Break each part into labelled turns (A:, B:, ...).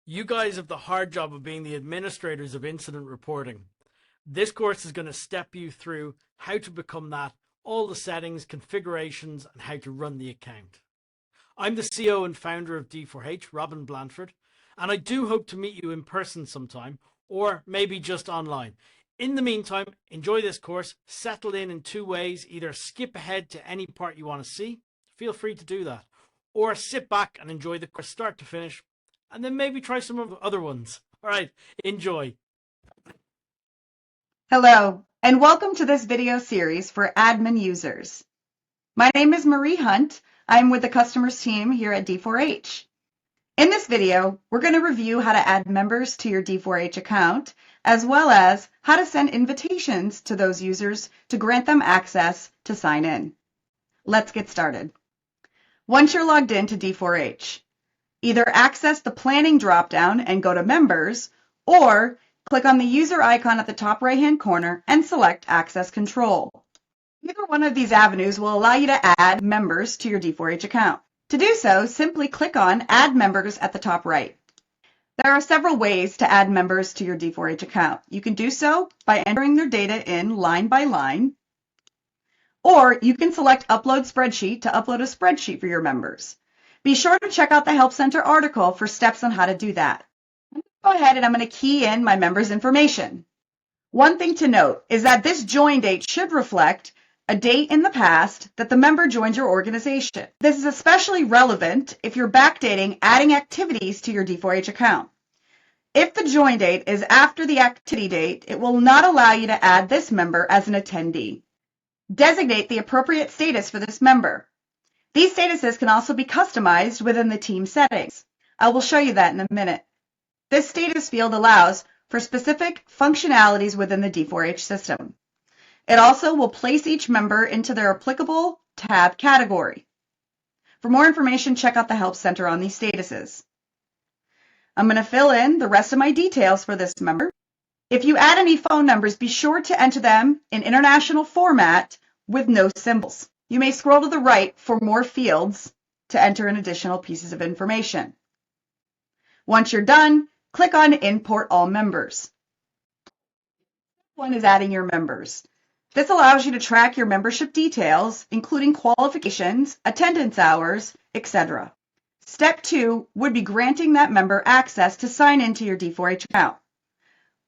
A: You guys have the hard job of being the administrators of incident reporting. This course is going to step you through how to become that, all the settings, configurations, and how to run the account. I'm the CEO and founder of D4H, Robin Blanford, and I do hope to meet you in person sometime, or maybe just online. In the meantime, enjoy this course, settle in 2 ways, either skip ahead to any part you want to see, feel free to do that, or sit back and enjoy the course start to finish, and then maybe try some of the other ones. All right, enjoy.
B: Hello, and welcome to this video series for admin users. My name is Marie Hunt. I'm with the customers team here at D4H. In this video, we're going to review how to add members to your D4H account, as well as how to send invitations to those users to grant them access to sign in. Let's get started. Once you're logged in to D4H, either access the planning dropdown and go to members, or click on the user icon at the top right-hand corner and select Access Control. Either one of these avenues will allow you to add members to your D4H account. To do so, simply click on Add Members at the top right. There are several ways to add members to your D4H account. You can do so by entering their data in line by line, or you can select Upload Spreadsheet to upload a spreadsheet for your members. Be sure to check out the Help Center article for steps on how to do that. Go ahead and I'm going to key in my members' information. One thing to note is that this join date should reflect a date in the past that the member joined your organization. This is especially relevant if you're backdating adding activities to your D4H account. If the join date is after the activity date, it will not allow you to add this member as an attendee. Designate the appropriate status for this member. These statuses can also be customized within the team settings. I will show you that in a minute. This status field allows for specific functionalities within the D4H system. It also will place each member into their applicable tab category. For more information, check out the Help Center on these statuses. I'm going to fill in the rest of my details for this member. If you add any phone numbers, be sure to enter them in international format with no symbols. You may scroll to the right for more fields to enter in additional pieces of information. Once you're done, click on Import All Members. One is adding your members. This allows you to track your membership details, including qualifications, attendance hours, etc. Step 2 would be granting that member access to sign into your D4H account.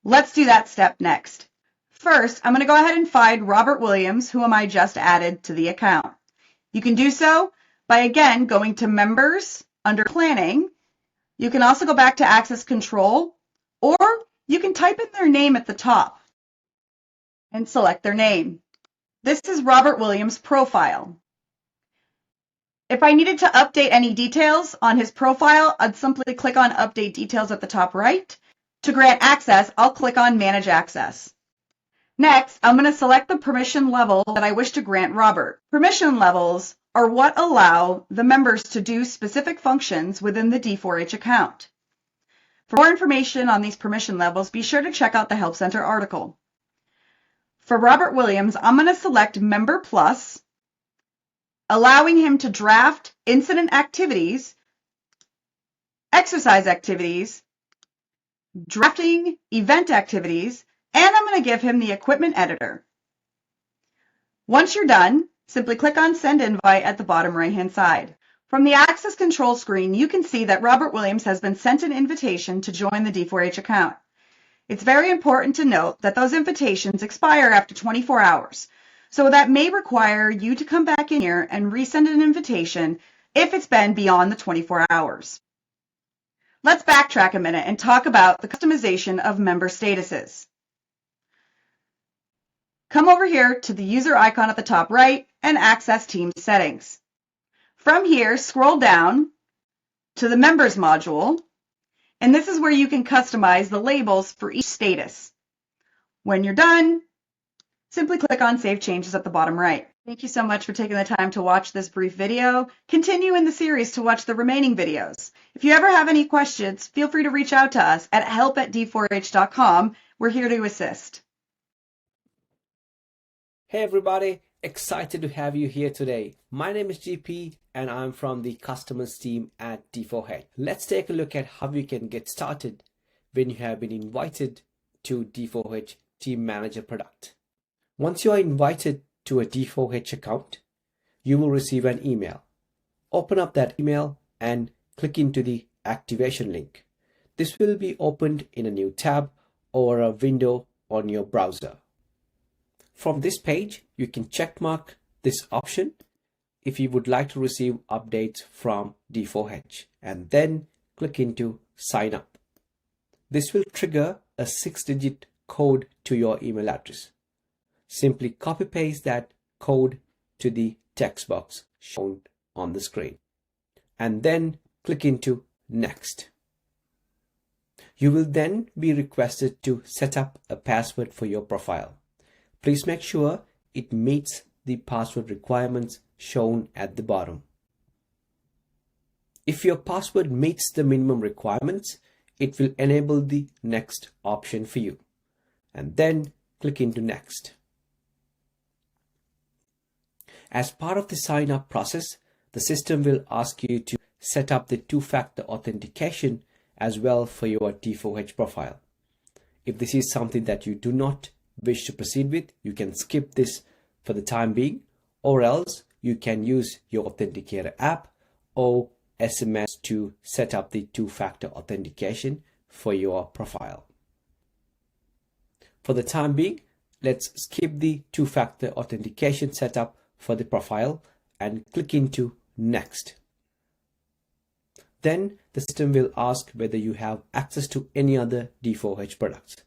B: Let's do that step next. First, I'm going to go ahead and find Robert Williams, whom I just added to the account. You can do so by, again, going to Members under Planning. You can also go back to Access Control, or you can type in their name at the top and select their name. This is Robert Williams' profile. If I needed to update any details on his profile, I'd simply click on Update Details at the top right. To grant access, I'll click on Manage Access. Next, I'm going to select the permission level that I wish to grant Robert. Permission levels are what allow the members to do specific functions within the D4H account. For more information on these permission levels, be sure to check out the Help Center article. For Robert Williams, I'm going to select Member Plus, allowing him to draft incident activities, exercise activities, drafting event activities, and I'm going to give him the equipment editor. Once you're done, simply click on Send Invite at the bottom right-hand side. From the Access Control screen, you can see that Robert Williams has been sent an invitation to join the D4H account. It's very important to note that those invitations expire after 24 hours, so that may require you to come back in here and resend an invitation if it's been beyond the 24 hours. Let's backtrack a minute and talk about the customization of member statuses. Come over here to the user icon at the top right and access Team Settings. From here, scroll down to the Members module, and this is where you can customize the labels for each status. When you're done, simply click on Save Changes at the bottom right. Thank you so much for taking the time to watch this brief video. Continue in the series to watch the remaining videos. If you ever have any questions, feel free to reach out to us at help@d4h.com. We're here to assist.
C: Hey everybody, excited to have you here today. My name is GP and I'm from the customers team at D4H. Let's take a look at how you can get started when you have been invited to D4H Team Manager product. Once you are invited to a D4H account, you will receive an email. Open up that email and click into the activation link. This will be opened in a new tab or a window on your browser. From this page, you can checkmark this option if you would like to receive updates from D4H, and then click into sign up. This will trigger a 6-digit code to your email address. Simply copy paste that code to the text box shown on the screen, and then click into next. You will then be requested to set up a password for your profile. Please make sure it meets the password requirements shown at the bottom. If your password meets the minimum requirements, it will enable the next option for you, and then click into next. As part of the sign up process, the system will ask you to set up the two-factor authentication as well for your D4H profile. If this is something that you do not wish to proceed with, you can skip this for the time being, or else you can use your authenticator app or SMS to set up the two-factor authentication for your profile. For the time being, let's skip the two-factor authentication setup for the profile and click into next. Then the system will ask whether you have access to any other D4H products.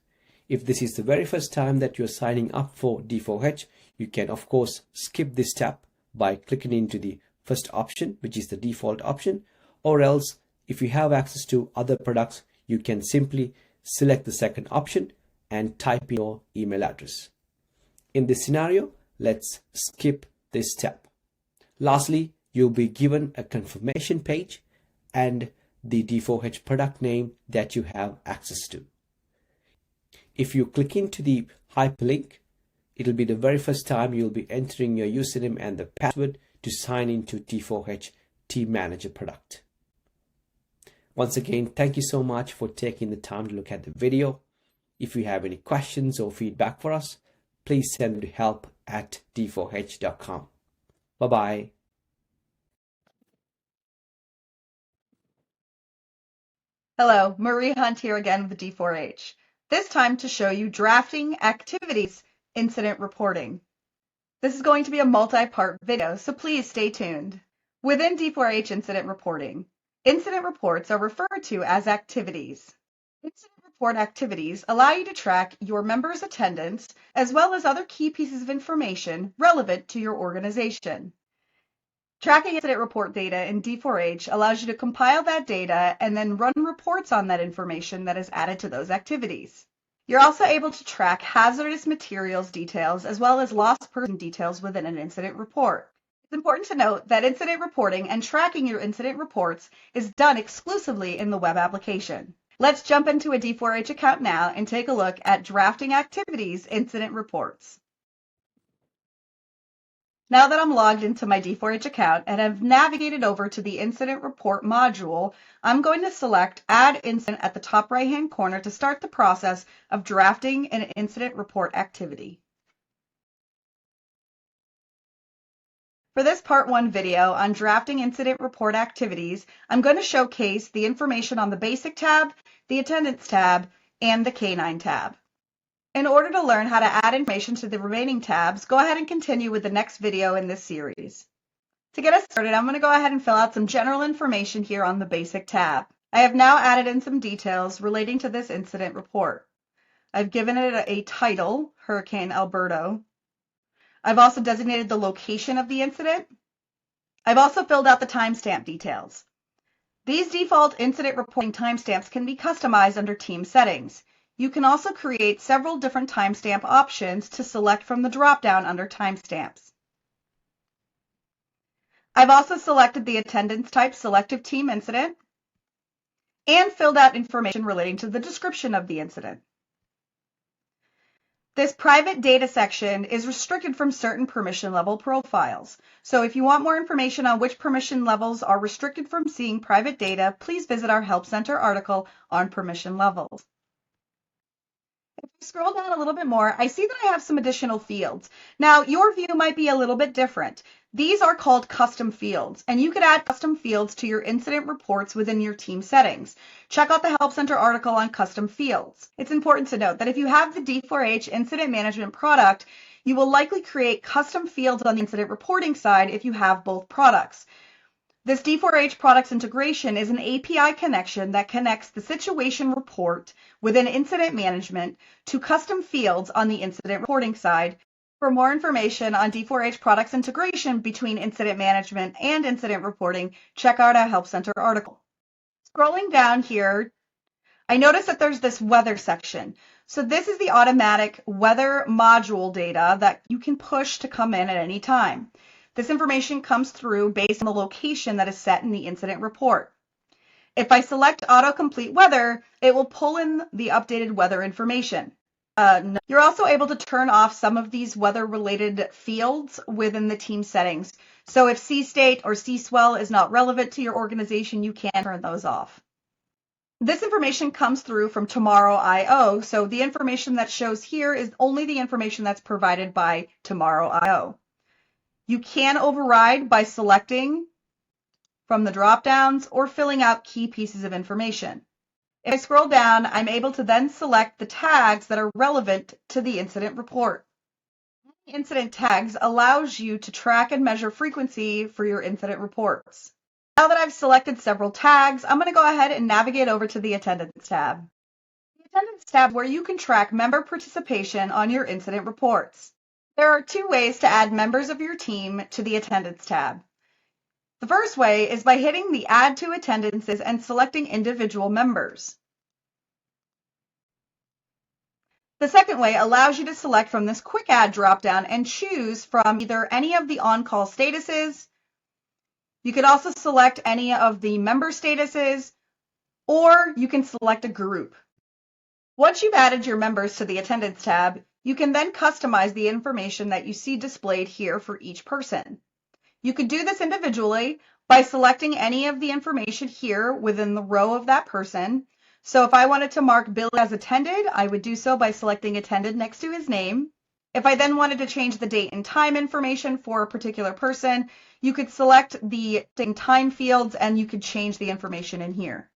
C: If this is the very first time that you're signing up for D4H, you can of course skip this step by clicking into the first option, which is the default option, or else if you have access to other products, you can simply select the second option and type in your email address. In this scenario, let's skip this step. Lastly, you'll be given a confirmation page and the D4H product name that you have access to. If you click into the hyperlink, it'll be the very first time you'll be entering your username and the password to sign into D4H Team Manager product. Once again, thank you so much for taking the time to look at the video. If you have any questions or feedback for us, please send to help@d4h.com. Bye-bye.
B: Hello, Marie Hunt here again with D4H. This time to show you drafting activities incident reporting. This is going to be a multi-part video, so please stay tuned. Within D4H incident reporting, incident reports are referred to as activities. Incident report activities allow you to track your members' attendance as well as other key pieces of information relevant to your organization. Tracking incident report data in D4H allows you to compile that data and then run reports on that information that is added to those activities. You're also able to track hazardous materials details as well as lost person details within an incident report. It's important to note that incident reporting and tracking your incident reports is done exclusively in the web application. Let's jump into a D4H account now and take a look at drafting activities incident reports. Now that I'm logged into my D4H account and have navigated over to the Incident Report module, I'm going to select Add Incident at the top right-hand corner to start the process of drafting an incident report activity. For this Part 1 video on drafting incident report activities, I'm going to showcase the information on the Basic tab, the Attendance tab, and the K9 tab. In order to learn how to add information to the remaining tabs, go ahead and continue with the next video in this series. To get us started, I'm going to go ahead and fill out some general information here on the Basic tab. I have now added in some details relating to this incident report. I've given it a title, Hurricane Alberto. I've also designated the location of the incident. I've also filled out the timestamp details. These default incident reporting timestamps can be customized under Team Settings. You can also create several different timestamp options to select from the drop-down under Timestamps. I've also selected the attendance type Selective Team Incident and filled out information relating to the description of the incident. This private data section is restricted from certain permission level profiles. So if you want more information on which permission levels are restricted from seeing private data, please visit our Help Center article on permission levels. If I scroll down a little bit more, I see that I have some additional fields. Now, your view might be a little bit different. These are called custom fields, and you could add custom fields to your incident reports within your team settings. Check out the Help Center article on custom fields. It's important to note that if you have the D4H Incident Management product, you will likely create custom fields on the incident reporting side if you have both products. This D4H products integration is an API connection that connects the situation report within incident management to custom fields on the incident reporting side. For more information on D4H products integration between incident management and incident reporting, check out our Help Center article. Scrolling down here, I notice that there's this weather section. So this is the automatic weather module data that you can push to come in at any time. This information comes through based on the location that is set in the incident report. If I select autocomplete weather, it will pull in the updated weather information. You're also able to turn off some of these weather-related fields within the team settings. So if sea state or sea swell is not relevant to your organization, you can turn those off. This information comes through from Tomorrow.io, so the information that shows here is only the information that's provided by Tomorrow.io. You can override by selecting from the drop-downs or filling out key pieces of information. If I scroll down, I'm able to then select the tags that are relevant to the incident report. Incident tags allows you to track and measure frequency for your incident reports. Now that I've selected several tags, I'm going to go ahead and navigate over to the Attendance tab. The Attendance tab is where you can track member participation on your incident reports. There are two ways to add members of your team to the Attendance tab. The first way is by hitting the Add to Attendances and selecting individual members. The second way allows you to select from this Quick Add dropdown and choose from either any of the on-call statuses. You could also select any of the member statuses, or you can select a group. Once you've added your members to the Attendance tab, you can then customize the information that you see displayed here for each person. You could do this individually by selecting any of the information here within the row of that person. So if I wanted to mark Billy as attended, I would do so by selecting attended next to his name. If I then wanted to change the date and time information for a particular person, you could select the date and time fields and you could change the information in here.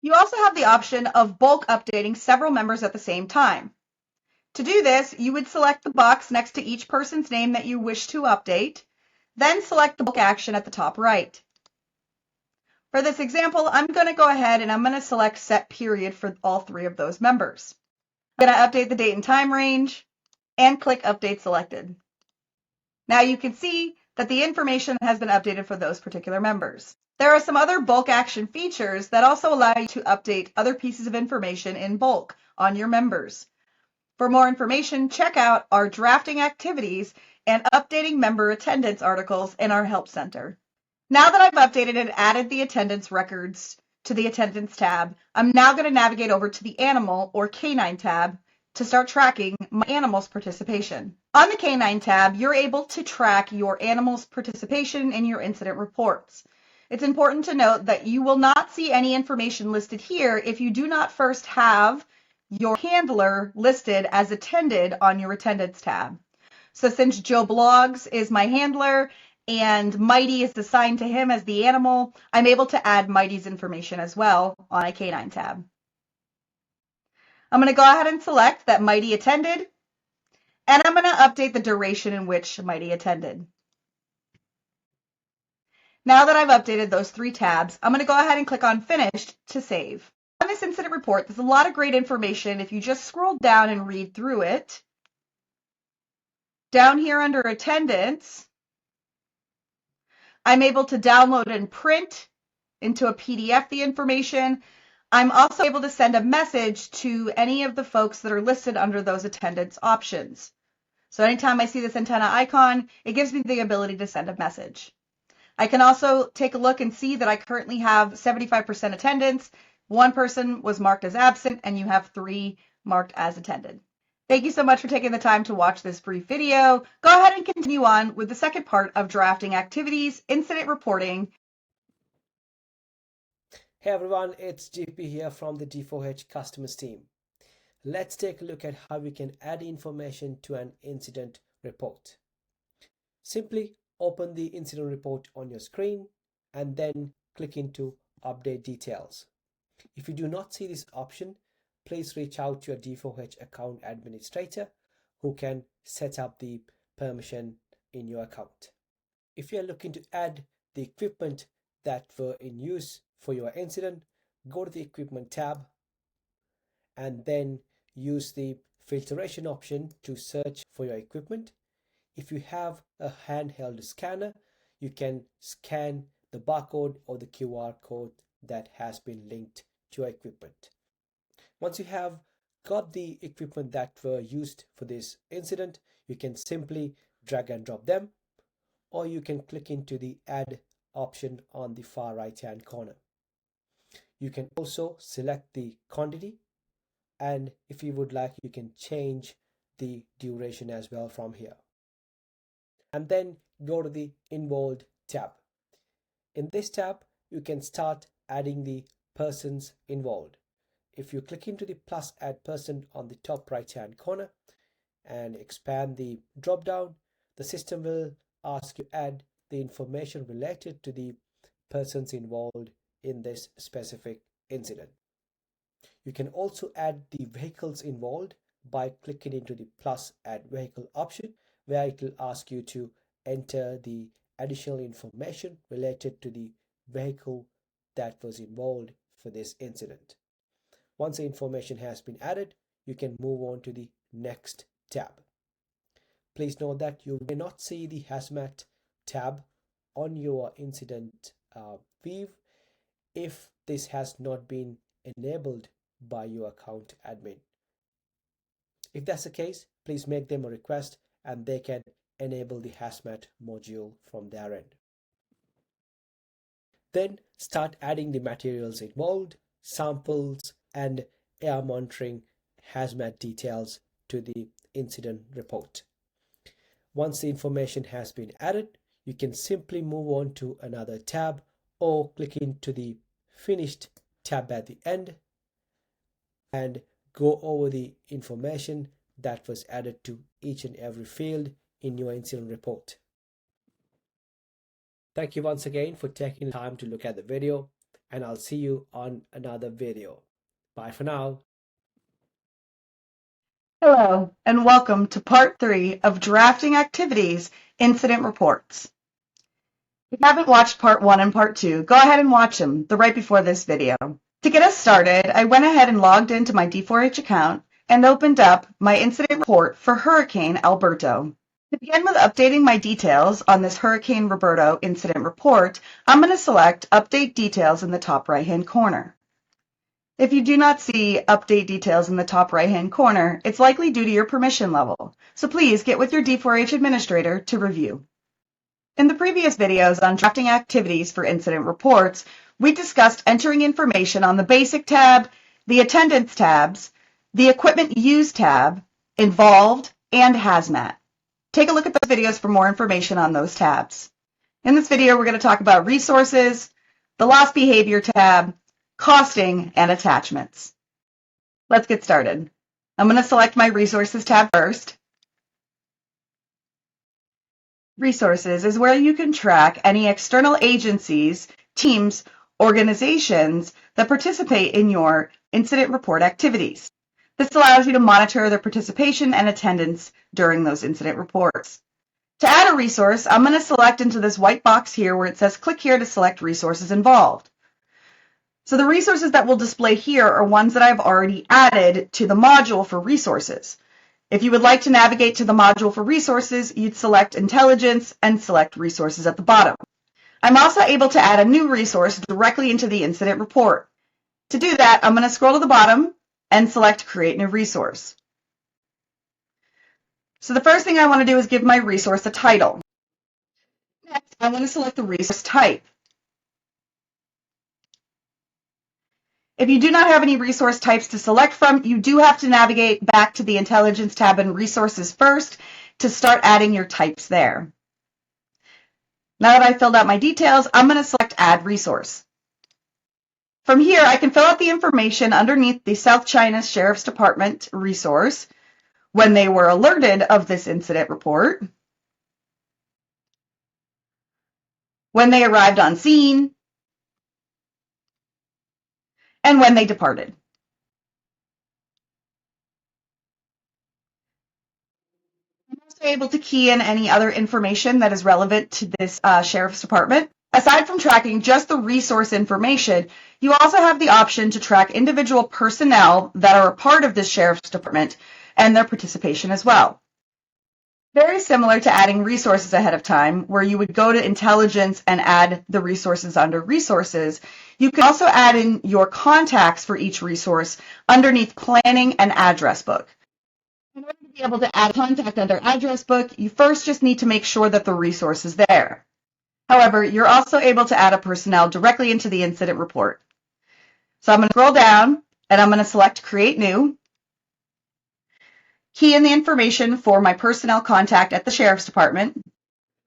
B: You also have the option of bulk updating several members at the same time. To do this, you would select the box next to each person's name that you wish to update, then select the bulk action at the top right. For this example, I'm going to go ahead and I'm going to select set period for all three of those members. I'm going to update the date and time range and click Update Selected. Now you can see that the information has been updated for those particular members. There are some other bulk action features that also allow you to update other pieces of information in bulk on your members. For more information, check out our drafting activities and updating member attendance articles in our Help Center. Now that I've updated and added the attendance records to the Attendance tab, I'm now going to navigate over to the Animal or Canine tab to start tracking my animal's participation. On the Canine tab, you're able to track your animal's participation in your incident reports. It's important to note that you will not see any information listed here if you do not first have your handler listed as attended on your Attendance tab. So since Joe Blogs is my handler and Mighty is assigned to him as the animal, I'm able to add Mighty's information as well on a Canine tab. I'm going to go ahead and select that Mighty attended, and I'm going to update the duration in which Mighty attended. Now that I've updated those three tabs, I'm going to go ahead and click on Finished to save. On this incident report, there's a lot of great information if you just scroll down and read through it. Down here under Attendance, I'm able to download and print into a PDF the information. I'm also able to send a message to any of the folks that are listed under those attendance options. So anytime I see this antenna icon, it gives me the ability to send a message. I can also take a look and see that I currently have 75% attendance. One person was marked as absent, and you have 3 marked as attended. Thank you so much for taking the time to watch this brief video. Go ahead and continue on with the second part of drafting activities, incident reporting.
C: Hey everyone, it's GP here from the D4H customers team. Let's take a look at how we can add information to an incident report. Simply open the incident report on your screen and then click into Update Details. If you do not see this option, please reach out to your D4H account administrator who can set up the permission in your account. If you are looking to add the equipment that were in use for your incident, go to the Equipment tab and then use the filtration option to search for your equipment. If you have a handheld scanner, you can scan the barcode or the QR code that has been linked to your equipment. Once you have got the equipment that were used for this incident, you can simply drag and drop them, or you can click into the Add option on the far right hand corner. You can also select the quantity, and if you would like, you can change the duration as well from here. And then go to the Involved tab. In this tab, you can start adding the persons involved. If you click into the plus add person on the top right hand corner and expand the drop down, the system will ask you to add the information related to the persons involved in this specific incident. You can also add the vehicles involved by clicking into the plus add vehicle option, where it will ask you to enter the additional information related to the vehicle that was involved for this incident. Once the information has been added, you can move on to the next tab. Please note that you may not see the hazmat tab on your incident view if this has not been enabled by your account admin. If that's the case, please make them a request and they can enable the hazmat module from their end. Then start adding the materials involved, samples, and air monitoring hazmat details to the incident report. Once the information has been added, you can simply move on to another tab or click into the Finished tab at the end and go over the information that was added to each and every field in your incident report. Thank you once again for taking the time to look at the video, and I'll see you on another video. Bye for now.
B: Hello, and welcome to part 3 of drafting activities, incident reports. If you haven't watched part 1 and part 2, go ahead and watch them. They're right before this video. To get us started, I went ahead and logged into my D4H account and opened up my incident report for Hurricane Alberto. To begin with updating my details on this Hurricane Roberto incident report, I'm going to select Update Details in the top right-hand corner. If you do not see Update Details in the top right-hand corner, it's likely due to your permission level, so please get with your D4H administrator to review. In the previous videos on drafting activities for incident reports, we discussed entering information on the Basic tab, the Attendance tabs, the Equipment Used tab, Involved, and Hazmat. Take a look at those videos for more information on those tabs. In this video, we're going to talk about Resources, the Loss Behavior tab, Costing, and Attachments. Let's get started. I'm going to select my Resources tab first. Resources is where you can track any external agencies, teams, organizations that participate in your incident report activities. This allows you to monitor their participation and attendance during those incident reports. To add a resource, I'm going to select into this white box here where it says click here to select resources involved. So the resources that will display here are ones that I've already added to the module for resources. If you would like to navigate to the module for resources, you'd select Intelligence and select Resources at the bottom. I'm also able to add a new resource directly into the incident report. To do that, I'm going to scroll to the bottom and select Create New Resource. So the first thing I want to do is give my resource a title. Next, I want to select the resource type. If you do not have any resource types to select from, you do have to navigate back to the Intelligence tab and Resources first to start adding your types there. Now that I've filled out my details, I'm going to select Add Resource. From here, I can fill out the information underneath the South China Sheriff's Department resource, when they were alerted of this incident report, when they arrived on scene, and when they departed. I'm also able to key in any other information that is relevant to this Sheriff's Department. Aside from tracking just the resource information, you also have the option to track individual personnel that are a part of this Sheriff's Department and their participation as well. Very similar to adding resources ahead of time, where you would go to Intelligence and add the resources under Resources. You can also add in your contacts for each resource underneath Planning and Address Book. In order to be able to add contact under Address Book, you first just need to make sure that the resource is there. However, you're also able to add a personnel directly into the incident report. So I'm going to scroll down and I'm going to select Create New. Key in the information for my personnel contact at the Sheriff's Department.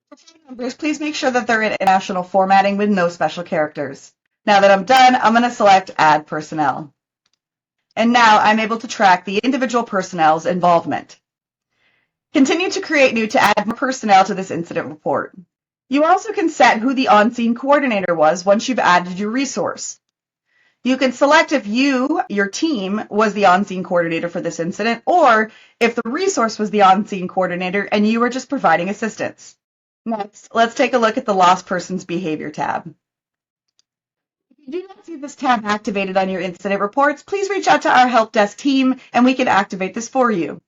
B: For phone numbers, please make sure that they're in international formatting with no special characters. Now that I'm done, I'm going to select Add Personnel. And now I'm able to track the individual personnel's involvement. Continue to create new to add more personnel to this incident report. You also can set who the on-scene coordinator was once you've added your resource. You can select if your team, was the on-scene coordinator for this incident, or if the resource was the on-scene coordinator and you were just providing assistance. Next, let's take a look at the Lost Persons Behavior tab. If you do not see this tab activated on your incident reports, please reach out to our help desk team and we can activate this for you.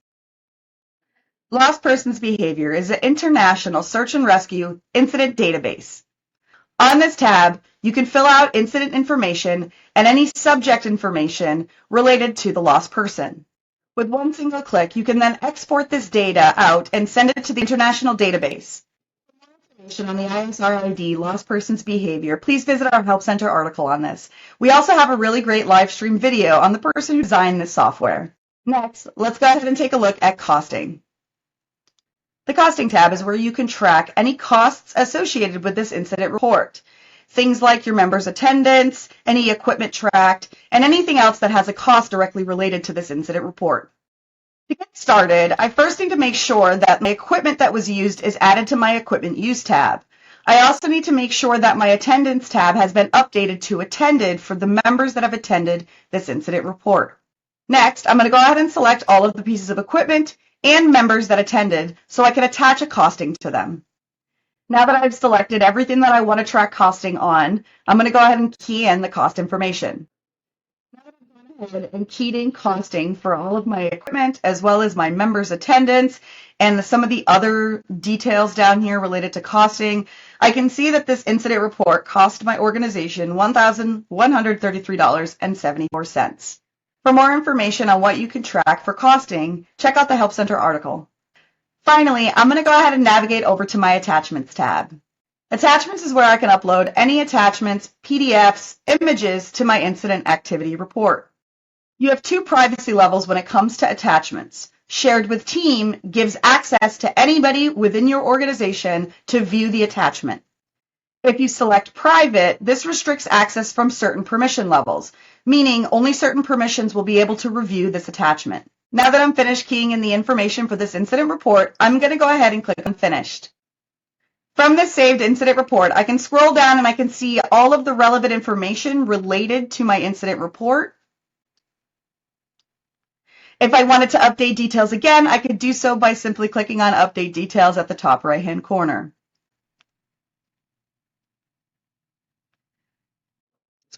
B: Lost Persons Behavior is an international search and rescue incident database. On this tab, you can fill out incident information and any subject information related to the lost person. With one single click, you can then export this data out and send it to the international database. For more information on the ISRID Lost Persons Behavior, please visit our Help Center article on this. We also have a really great live stream video on the person who designed this software. Next, let's go ahead and take a look at costing. The Costing tab is where you can track any costs associated with this incident report. Things like your members' attendance, any equipment tracked, and anything else that has a cost directly related to this incident report. To get started, I first need to make sure that my equipment that was used is added to my Equipment Use tab. I also need to make sure that my Attendance tab has been updated to Attended for the members that have attended this incident report. Next, I'm going to go ahead and select all of the pieces of equipment and members that attended so I can attach a costing to them. Now that I've selected everything that I want to track costing on, I'm going to go ahead and key in the cost information. Now that I've gone ahead and keyed in costing for all of my equipment as well as my members' attendance and some of the other details down here related to costing, I can see that this incident report cost my organization $1,133.74. For more information on what you can track for costing, check out the Help Center article. Finally, I'm going to go ahead and navigate over to my Attachments tab. Attachments is where I can upload any attachments, PDFs, images to my incident activity report. You have two privacy levels when it comes to attachments. Shared with Team gives access to anybody within your organization to view the attachment. If you select Private, this restricts access from certain permission levels, meaning only certain permissions will be able to review this attachment. Now that I'm finished keying in the information for this incident report, I'm going to go ahead and click on Finished. From this saved incident report, I can scroll down and I can see all of the relevant information related to my incident report. If I wanted to update details again, I could do so by simply clicking on Update Details at the top right-hand corner.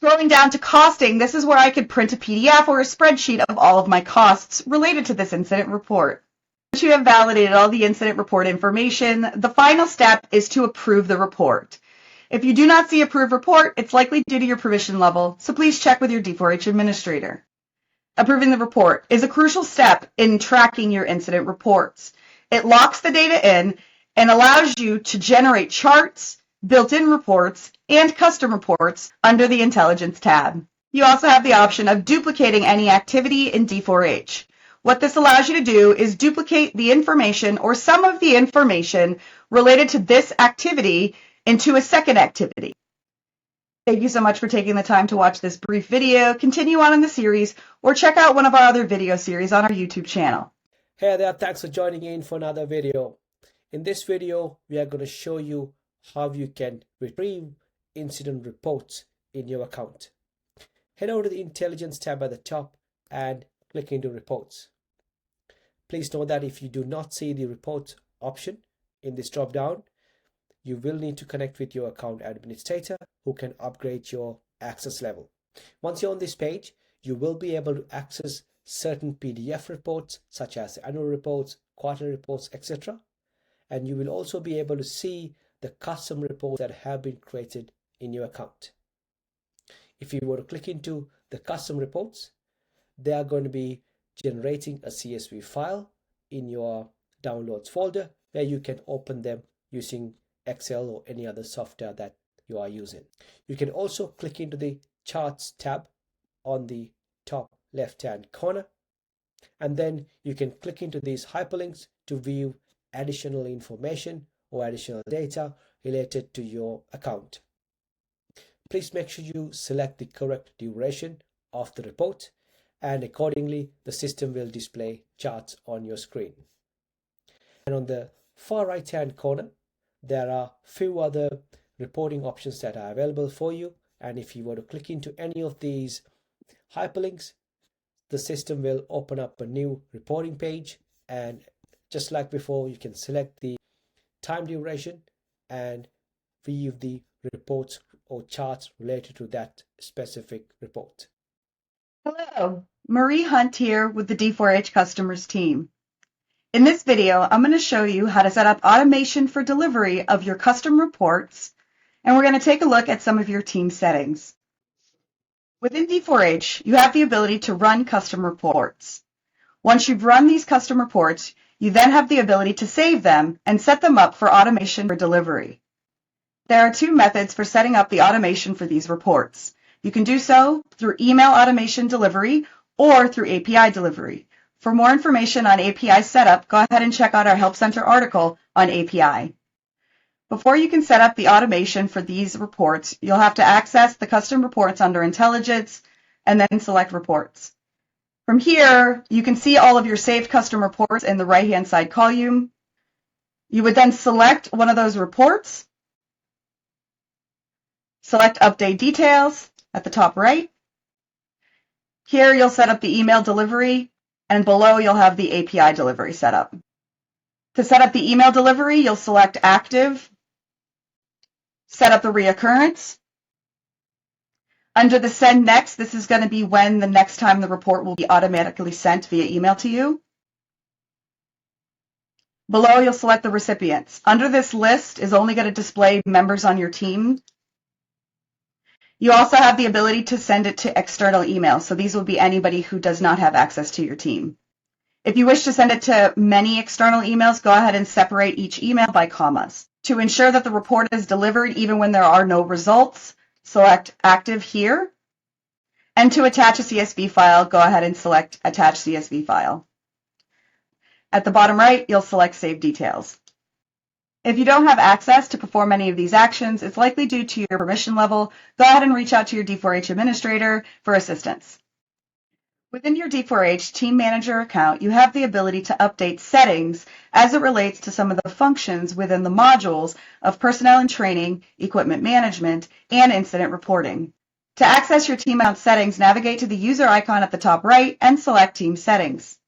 B: Scrolling down to costing, this is where I could print a PDF or a spreadsheet of all of my costs related to this incident report. Once you have validated all the incident report information, the final step is to approve the report. If you do not see Approve Report, it's likely due to your permission level, so please check with your D4H administrator. Approving the report is a crucial step in tracking your incident reports. It locks the data in and allows you to generate charts, built-in reports, and custom reports under the Intelligence tab. You also have the option of duplicating any activity in D4H. What this allows you to do is duplicate the information or some of the information related to this activity into a second activity. Thank you so much for taking the time to watch this brief video. Continue on in the series or check out one of our other video series on our YouTube channel.
C: Hey there, thanks for joining in for another video. In this video, we are going to show you how you can retrieve incident reports in your account. Head over to the Intelligence tab at the top and click into Reports. Please note that if you do not see the Reports option in this drop down, you will need to connect with your account administrator who can upgrade your access level. Once you're on this page, you will be able to access certain PDF reports such as annual reports, quarterly reports, etc. And you will also be able to see the custom reports that have been created in your account. If you were to click into the custom reports, they are going to be generating a CSV file in your downloads folder where you can open them using Excel or any other software that you are using. You can also click into the Charts tab on the top left-hand corner, and then you can click into these hyperlinks to view additional information or additional data related to your account. Please make sure you select the correct duration of the report, and accordingly the system will display charts on your screen. And on the far right hand corner, there are few other reporting options that are available for you, and if you were to click into any of these hyperlinks, the system will open up a new reporting page, and just like before, you can select the time duration and view the reports or charts related to that specific report.
B: Hello, Marie Hunt here with the D4H Customers team. In this video, I'm going to show you how to set up automation for delivery of your custom reports, and we're going to take a look at some of your team settings. Within D4H, you have the ability to run custom reports. Once you've run these custom reports, you then have the ability to save them and set them up for automation for delivery. There are two methods for setting up the automation for these reports. You can do so through email automation delivery or through API delivery. For more information on API setup, go ahead and check out our Help Center article on API. Before you can set up the automation for these reports, you'll have to access the custom reports under Intelligence and then select Reports. From here, you can see all of your saved custom reports in the right-hand side column. You would then select one of those reports, select Update Details at the top right. Here, you'll set up the email delivery, and below you'll have the API delivery set up. To set up the email delivery, you'll select Active, set up the reoccurrence. Under the Send Next, this is going to be when the next time the report will be automatically sent via email to you. Below, you'll select the recipients. Under this list is only going to display members on your team. You also have the ability to send it to external email, so these will be anybody who does not have access to your team. If you wish to send it to many external emails, go ahead and separate each email by commas. To ensure that the report is delivered even when there are no results, select Active here. And to attach a CSV file, go ahead and select Attach CSV file. At the bottom right, you'll select Save Details. If you don't have access to perform any of these actions, it's likely due to your permission level. Go ahead and reach out to your D4H administrator for assistance. Within your D4H Team Manager account, you have the ability to update settings as it relates to some of the functions within the modules of personnel and training, equipment management, and incident reporting. To access your team account settings, navigate to the user icon at the top right and select Team Settings.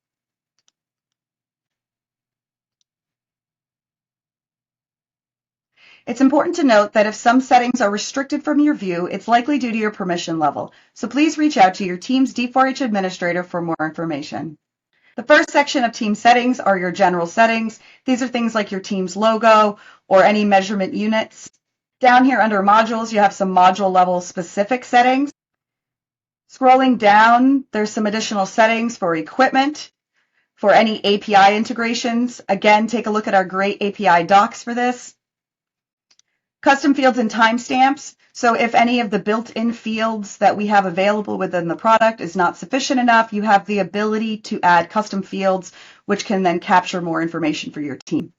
B: It's important to note that if some settings are restricted from your view, it's likely due to your permission level. So please reach out to your team's D4H administrator for more information. The first section of team settings are your general settings. These are things like your team's logo or any measurement units. Down here under modules, you have some module level specific settings. Scrolling down, there's some additional settings for equipment, for any API integrations. Again, take a look at our great API docs for this. Custom fields and timestamps. So if any of the built-in fields that we have available within the product is not sufficient enough, you have the ability to add custom fields, which can then capture more information for your team.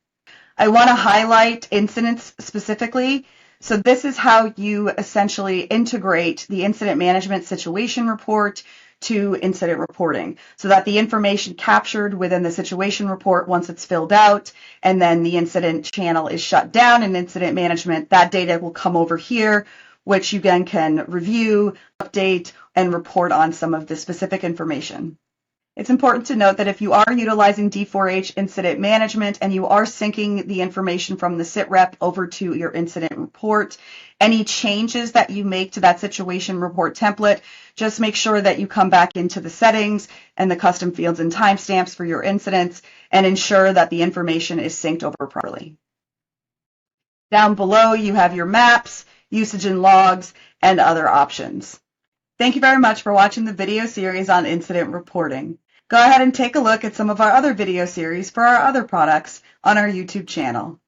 B: I want to highlight incidents specifically. So this is how you essentially integrate the incident management situation report to incident reporting, so that the information captured within the situation report, once it's filled out and then the incident channel is shut down in incident management, that data will come over here, which you then can review, update, and report on some of the specific information. It's important to note that if you are utilizing D4H incident management and you are syncing the information from the SITREP over to your incident report, any changes that you make to that situation report template, just make sure that you come back into the settings and the custom fields and timestamps for your incidents and ensure that the information is synced over properly. Down below, you have your maps, usage and logs, and other options. Thank you very much for watching the video series on incident reporting. Go ahead and take a look at some of our other video series for our other products on our YouTube channel.